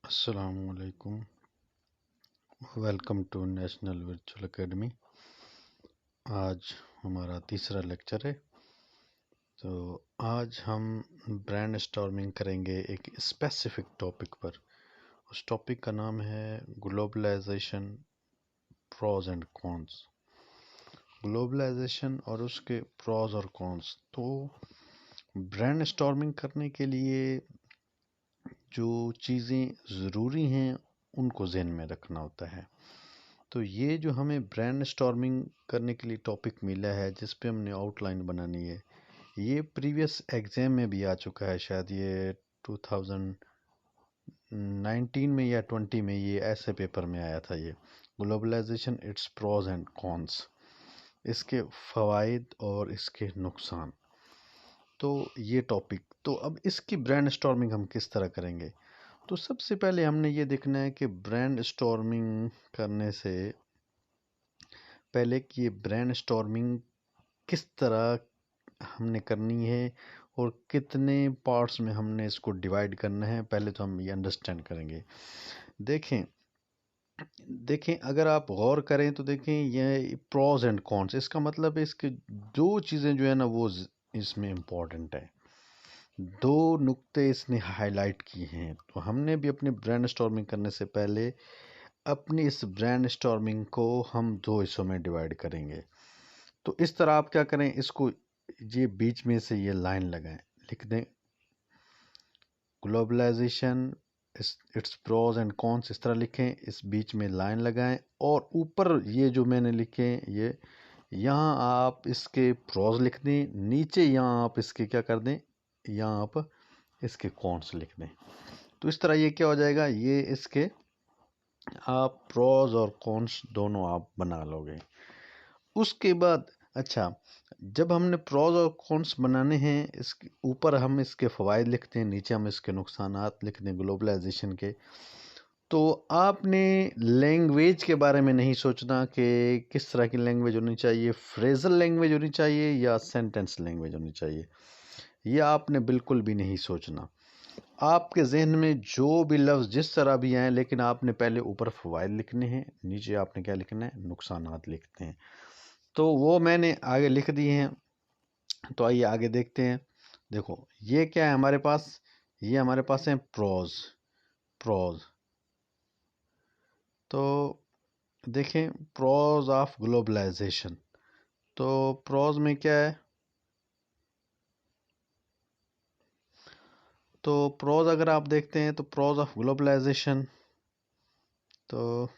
अस्सलामुअलैकुम। Welcome to national virtual academy. आज हमारा तीसरा लेक्चर है। तो आज हम ब्रांड स्टॉर्मिंग करेंगे एक स्पेसिफिक टॉपिक पर। उस टॉपिक का नाम है globalization, pros and cons. Globalization और उसके प्रोज और कॉन्स। तो ब्रांड स्टॉर्मिंग करने के लिए जो चीज़ें ज़रूरी हैं उनको ज़हन में रखना होता है। तो ये जो हमें ब्रांड स्टॉर्मिंग करने के लिए टॉपिक मिला है, जिस पे हमने आउटलाइन बनानी है, ये प्रीवियस एग्जाम में भी आ चुका है। शायद ये 2019 में या 20 में ये ऐसे पेपर में आया था। ये globalization, its pros and cons, इसके फ़वाइद और इसके नुकसान। तो ये टॉपिक, तो अब इसकी ब्रांड स्टॉर्मिंग हम किस तरह करेंगे। तो सबसे पहले हमने ये देखना है कि ब्रांड स्टॉर्मिंग करने से पहले कि ये ब्रांड स्टॉर्मिंग किस तरह हमने करनी है और कितने पार्ट्स में हमने इसको डिवाइड करना है, पहले तो हम ये अंडरस्टैंड करेंगे। देखें देखें अगर आप गौर करें तो देखें ये प्रोज एंड कॉन्स, इसका मतलब है इसके दो चीज़ें जो है ना वो इसमें इम्पोर्टेंट है। दो नुक्ते इसने हाईलाइट किए हैं। तो हमने भी अपने ब्रांड स्टॉर्मिंग करने से पहले अपनी इस ब्रांड स्टॉर्मिंग को हम दो हिस्सों में डिवाइड करेंगे। तो इस तरह आप क्या करें, इसको ये बीच में से ये लाइन लगाएं, लिख दें globalization, its pros and cons, इस तरह लिखें, इस बीच में लाइन लगाएं और ऊपर ये जो मैंने लिखे ये यहाँ आप इसके प्रोज लिख दें, नीचे यहाँ आप इसके क्या कर दें, यहाँ आप इसके कॉन्स लिख दें। तो इस तरह ये क्या हो जाएगा, ये इसके आप प्रोज और कॉन्स दोनों आप बना लोगे। उसके बाद अच्छा, जब हमने प्रोज और कॉन्स बनाने हैं, इसके ऊपर हम इसके फ़वाइद लिखते हैं, नीचे हम इसके नुकसानात लिखते हैं ग्लोबलाइजेशन के। तो आपने लैंग्वेज के बारे में नहीं सोचना कि किस तरह की लैंग्वेज होनी चाहिए, फ्रेजल लैंग्वेज होनी चाहिए या सेंटेंस लैंग्वेज होनी चाहिए, ये आपने बिल्कुल भी नहीं सोचना। आपके जहन में जो भी लफ्ज़ जिस तरह भी आए, लेकिन आपने पहले ऊपर फ़वाइद लिखने हैं, नीचे आपने क्या लिखना है, नुकसानात लिखते हैं। तो वो मैंने आगे लिख दिए हैं। तो आइए आगे देखते हैं। देखो ये क्या है हमारे पास, ये हमारे पास है प्रोज। प्रोज तो देखें, प्रोज ऑफ ग्लोबलाइजेशन। तो प्रोज में क्या है, तो प्रोज अगर आप देखते हैं तो प्रोज ऑफ ग्लोबलाइजेशन, तो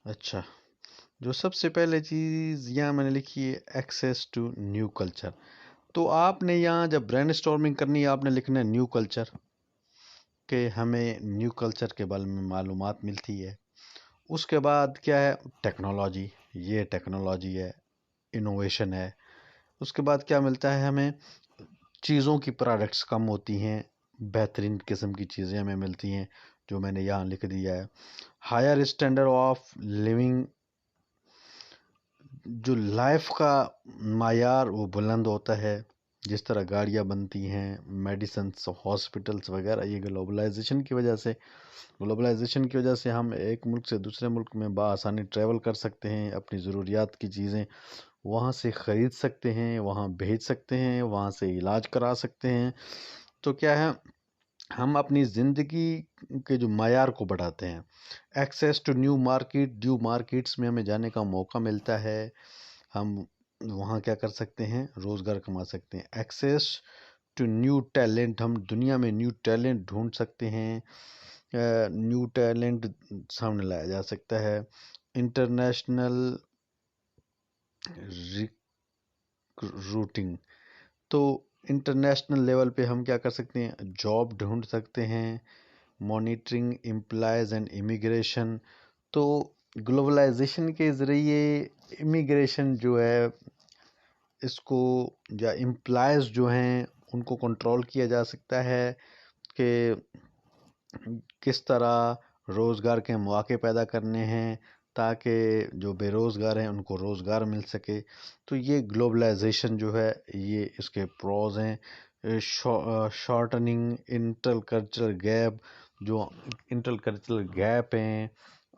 अच्छा, जो सबसे पहले चीज़ यहाँ मैंने लिखी है एक्सेस टू न्यू कल्चर। तो आपने यहाँ जब ब्रेन स्टॉर्मिंग करनी है, आपने लिखना है न्यू कल्चर, कि हमें न्यू कल्चर के बारे में मालूमात मिलती है। उसके बाद क्या है, टेक्नोलॉजी, ये टेक्नोलॉजी है, इनोवेशन है। उसके बाद क्या मिलता है हमें, चीज़ों की प्रोडक्ट्स कम होती हैं, बेहतरीन किस्म की चीज़ें हमें मिलती हैं, जो मैंने यहाँ लिख दिया है। हायर स्टैंडर्ड ऑफ लिविंग, जो लाइफ का मायार वो बुलंद होता है। जिस तरह गाड़ियाँ बनती हैं, मेडिसिन्स, हॉस्पिटल्स वगैरह, ये ग्लोबलाइजेशन की वजह से हम एक मुल्क से दूसरे मुल्क में बआसानी ट्रैवल कर सकते हैं, अपनी ज़रूरियात की चीज़ें वहाँ से ख़रीद सकते हैं, वहाँ भेज सकते हैं, वहाँ से इलाज करा सकते हैं। तो क्या है, हम अपनी ज़िंदगी के जो मायार को बढ़ाते हैं। Access to new market, new markets में हमें जाने का मौका मिलता है, हम वहाँ क्या कर सकते हैं, रोज़गार कमा सकते हैं। एक्सेस टू न्यू टैलेंट, हम दुनिया में न्यू टैलेंट ढूंढ सकते हैं, न्यू टैलेंट सामने लाया जा सकता है। इंटरनेशनल रिक्रूटिंग, तो इंटरनेशनल लेवल पे हम क्या कर सकते हैं, जॉब ढूंढ सकते हैं। मॉनिटरिंग एम्प्लॉयज़ एंड इमिग्रेशन, तो ग्लोबलाइजेशन के ज़रिए इमिग्रेशन जो है, इसको या एम्प्लॉयज़ जो हैं उनको कंट्रोल किया जा सकता है कि किस तरह रोज़गार के मौके पैदा करने हैं, ताकि जो बेरोज़गार हैं उनको रोज़गार मिल सके। तो ये ग्लोबलाइजेशन जो है ये इसके प्रोज हैं। शॉर्टनिंग इंटरकल्चरल गैप, जो इंटरकल्चरल गैप हैं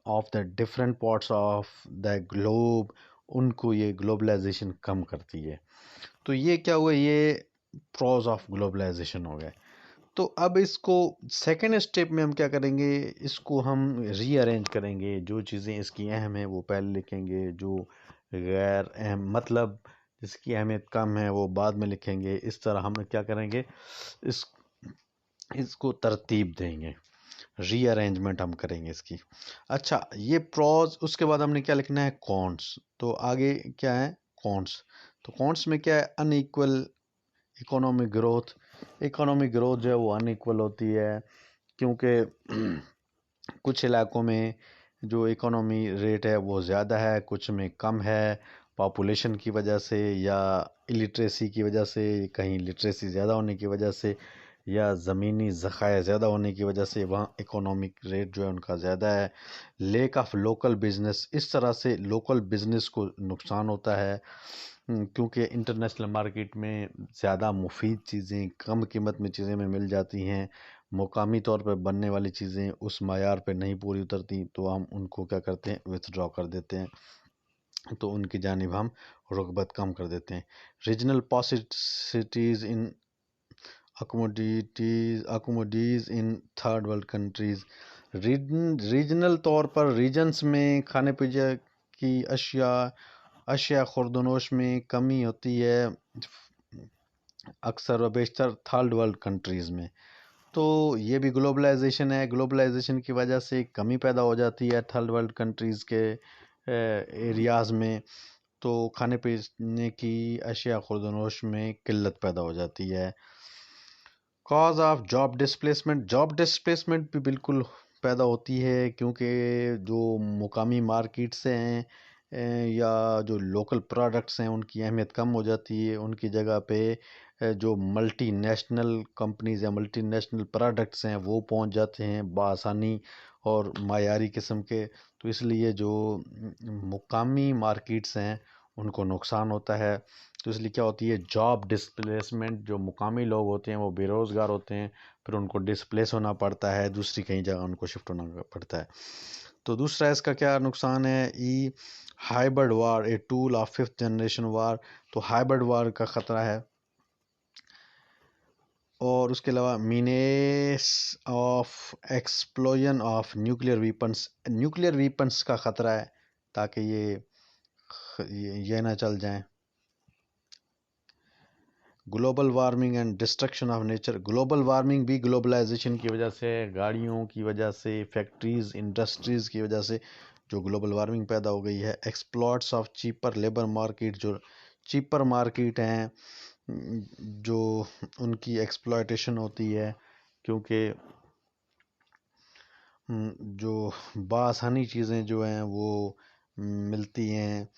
of the different parts of the globe, उनको ये ग्लोबलाइजेशन कम करती है। तो ये क्या हुआ, ये प्रोज ऑफ ग्लोबलाइजेशन हो गए। तो अब इसको सेकेंड स्टेप में हम क्या करेंगे, इसको हम रीअरेंज करेंगे। जो चीज़ें इसकी अहम है वो पहले लिखेंगे, जो गैर अहम मतलब जिसकी अहमियत कम है वो बाद में लिखेंगे। इस तरह हम क्या करेंगे, इस इसको तरतीब देंगे, रीअरेंजमेंट हम करेंगे इसकी। अच्छा, ये प्रोज, उसके बाद हमने क्या लिखना है, कॉन्स। तो आगे क्या है, कॉन्स। तो कॉन्स में क्या है, unequal economic growth. Economic growth जो है वो अनइक्वल होती है, क्योंकि कुछ इलाकों में जो इकोनॉमी रेट है वो ज़्यादा है, कुछ में कम है, पॉपुलेशन की वजह से या इलिटरेसी की वजह से, कहीं लिटरेसी ज़्यादा होने की वजह से या ज़मीनी ज़खायर ज़्यादा होने की वजह से वहाँ इकोनॉमिक रेट जो है उनका ज़्यादा है। लेक ऑफ लोकल बिजनेस, इस तरह से लोकल बिजनेस को नुकसान होता है, क्योंकि इंटरनेशनल मार्केट में ज़्यादा मुफीद चीज़ें कम कीमत में चीज़ें में मिल जाती हैं, मुकामी तौर पर बनने वाली चीज़ें उस मायार पे नहीं पूरी उतरती, तो हम उनको क्या करते हैं, विथड्रॉ कर देते हैं। तो उनकी जानिब हम रग़बत कम कर देते हैं। Regional positivities in commodities in third world countries. Regional तौर पर रीजन्स में खाने पीने की अशिया खुर्दनोश में कमी होती है, अक्सर व बेशतर थर्ड वर्ल्ड कंट्रीज़ में। तो ये भी ग्लोबलाइजेशन है। ग्लोबलाइजेशन की वजह से कमी पैदा हो जाती है थर्ड वर्ल्ड कंट्रीज़ के एरियाज़ में, तो खाने पीने की अशिया खुर्दनोश में किल्लत पैदा हो जाती है। Cause of job displacement, job displacement भी बिल्कुल पैदा होती है, क्योंकि जो मुकामी मार्केट से हैं या जो लोकल प्रोडक्ट्स हैं उनकी अहमियत कम हो जाती है, उनकी जगह पे जो मल्टीनेशनल कंपनीज या मल्टीनेशनल प्रोडक्ट्स हैं वो पहुंच जाते हैं बआसानी और मायारी किस्म के। तो इसलिए जो मुकामी मार्केट्स हैं उनको नुकसान होता है। तो इसलिए क्या होती है, जॉब डिस्प्लेसमेंट। जो मुकामी लोग होते हैं वो बेरोज़गार होते हैं, फिर उनको डिस्प्लेस होना पड़ता है, दूसरी कहीं जगह उनको शिफ्ट होना पड़ता है। तो दूसरा इसका क्या नुकसान है, ई hybrid war, a tool of fifth generation war. तो हाइब्रिड वार का ख़तरा है। और उसके अलावा menace of explosion of nuclear weapons, nuclear weapons का ख़तरा है, ताकि ये ना चल जाएं। Global warming and destruction of nature, global warming भी ग्लोबलाइजेशन की वजह से, गाड़ियों की वजह से, फैक्ट्रीज इंडस्ट्रीज़ की वजह से जो ग्लोबल वार्मिंग पैदा हो गई है। एक्सप्लॉट्स ऑफ चीपर लेबर मार्केट, जो चीपर मार्केट हैं जो उनकी एक्सप्लॉयटेशन होती है, क्योंकि जो बासानी चीज़ें जो हैं वो मिलती हैं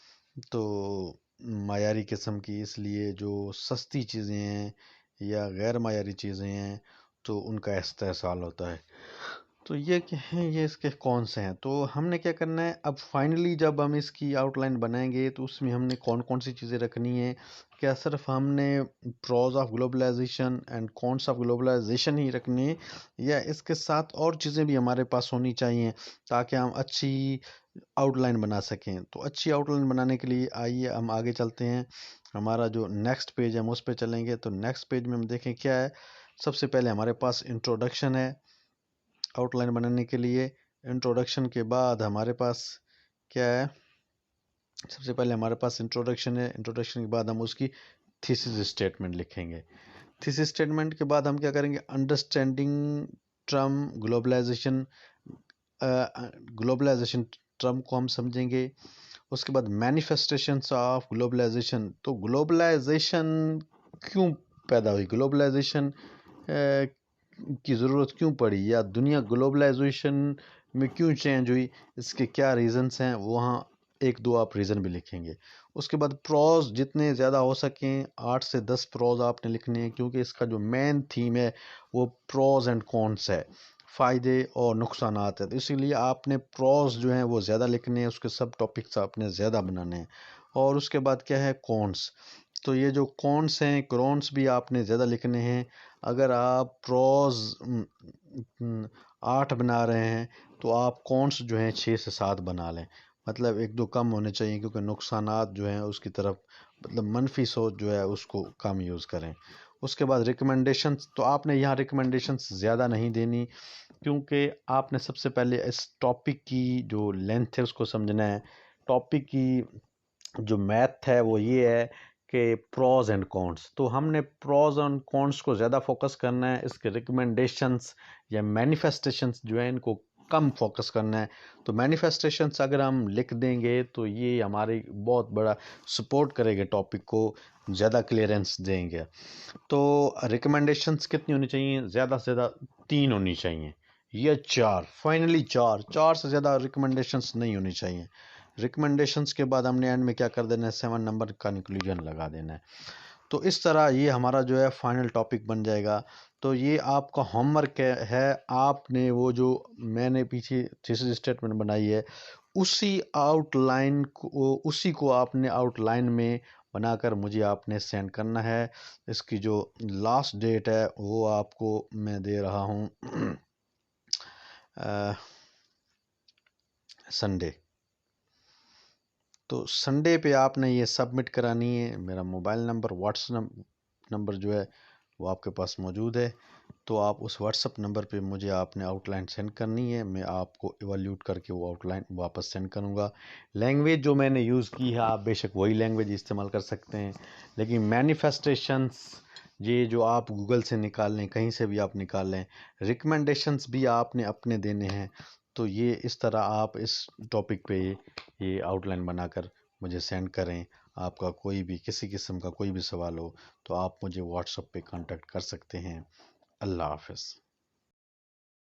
तो मायारी किस्म की, इसलिए जो सस्ती चीज़ें हैं या गैर मायारी चीज़ें हैं तो उनका इस्तेहसाल होता है। तो ये क्या है, ये इसके कौन से हैं। तो हमने क्या करना है, अब फाइनली जब हम इसकी आउटलाइन बनाएंगे तो उसमें हमने कौन कौन सी चीज़ें रखनी है। क्या सिर्फ हमने pros of globalisation and cons of globalisation ही रखनी है, या इसके साथ और चीज़ें भी हमारे पास होनी चाहिए ताकि हम अच्छी आउटलाइन बना सकें। तो अच्छी आउटलाइन बनाने के लिए आइए हम आगे चलते हैं। हमारा जो नेक्स्ट पेज है हम उस पर चलेंगे। तो नेक्स्ट पेज में हम देखें क्या है। सबसे पहले हमारे पास इंट्रोडक्शन है आउटलाइन बनाने के लिए। इंट्रोडक्शन के बाद हमारे पास क्या है, सबसे पहले हमारे पास इंट्रोडक्शन है। इंट्रोडक्शन के बाद हम उसकी थीसिस स्टेटमेंट लिखेंगे। थीसिस स्टेटमेंट के बाद हम क्या करेंगे, understanding term globalization, globalization term को हम समझेंगे। उसके बाद मैनिफेस्टेशंस ऑफ ग्लोबलाइजेशन, तो ग्लोबलाइजेशन क्यों पैदा हुई, ग्लोबलाइजेशन की ज़रूरत क्यों पड़ी, या दुनिया ग्लोबलाइजेशन में क्यों चेंज हुई, इसके क्या रीज़न्स हैं, वहाँ एक दो आप रीज़न भी लिखेंगे। उसके बाद प्रोज जितने ज़्यादा हो सकें 8 से 10 प्रोज आपने लिखने हैं, क्योंकि इसका जो मेन थीम है वो प्रोज एंड कॉन्स है। फ़ायदे और नुकसानात हैं। तो इसीलिए आपने प्रॉस जो हैं वो ज़्यादा लिखने हैं, उसके सब टॉपिक्स आपने ज़्यादा बनाने हैं। और उसके बाद क्या है, कॉन्स। तो ये जो कॉन्स हैं, कॉन्स भी आपने ज़्यादा लिखने हैं। अगर आप प्रॉस 8 बना रहे हैं तो आप कॉन्स जो हैं 6 से 7 बना लें। मतलब 1-2 कम होने चाहिए, क्योंकि नुकसानात जो हैं उसकी तरफ, मतलब मनफी सोच जो है उसको कम यूज़ करें। उसके बाद रिकमेंडेशंस, तो आपने यहाँ रिकमेंडेशंस ज़्यादा नहीं देनी, क्योंकि आपने सबसे पहले इस टॉपिक की जो लेंथ है उसको समझना है। टॉपिक की जो मैथ है वो ये है कि प्रोज एंड कॉन्स, तो हमने प्रोज एंड कॉन्स को ज़्यादा फोकस करना है। इसके रिकमेंडेशंस या मैनिफेस्टेशंस जो है इनको कम फोकस करना है। तो मैनिफेस्टेशंस अगर हम लिख देंगे तो ये हमारी बहुत बड़ा सपोर्ट करेंगे, टॉपिक को ज़्यादा क्लियरेंस देंगे। तो रिकमेंडेशंस कितनी होनी चाहिए? ज़्यादा से ज़्यादा 3 होनी चाहिए या 4, फाइनली 4 से ज़्यादा रिकमेंडेशंस नहीं होनी चाहिए। रिकमेंडेशंस के बाद हमने एंड में क्या कर देना है, 7 नंबर का कंक्लूजन लगा देना है। तो इस तरह ये हमारा जो है फाइनल टॉपिक बन जाएगा। तो ये आपका होमवर्क है। आपने वो जो मैंने पीछे थीसिस स्टेटमेंट बनाई है उसी को आपने आउटलाइन में बनाकर मुझे आपने सेंड करना है। इसकी जो लास्ट डेट है वो आपको मैं दे रहा हूँ संडे। तो संडे पे आपने ये सबमिट करानी है। मेरा मोबाइल नंबर, व्हाट्सएप नंबर जो है वो आपके पास मौजूद है। तो आप उस व्हाट्सएप नंबर पे मुझे आपने आउटलाइन सेंड करनी है। मैं आपको इवैल्यूएट करके वो आउटलाइन वापस सेंड करूँगा। लैंग्वेज जो मैंने यूज़ की है आप बेशक वही लैंग्वेज इस्तेमाल कर सकते हैं, लेकिन मैनिफेस्टेशंस ये जो आप गूगल से निकाल लें, कहीं से भी आप निकाल लें, रिकमेंडेशंस भी आपने अपने देने हैं। तो ये इस तरह आप इस टॉपिक पे ये आउटलाइन बनाकर मुझे सेंड करें। आपका कोई भी किसी किस्म का कोई भी सवाल हो तो आप मुझे व्हाट्सएप पे कांटेक्ट कर सकते हैं। अल्लाह हाफ़िज़।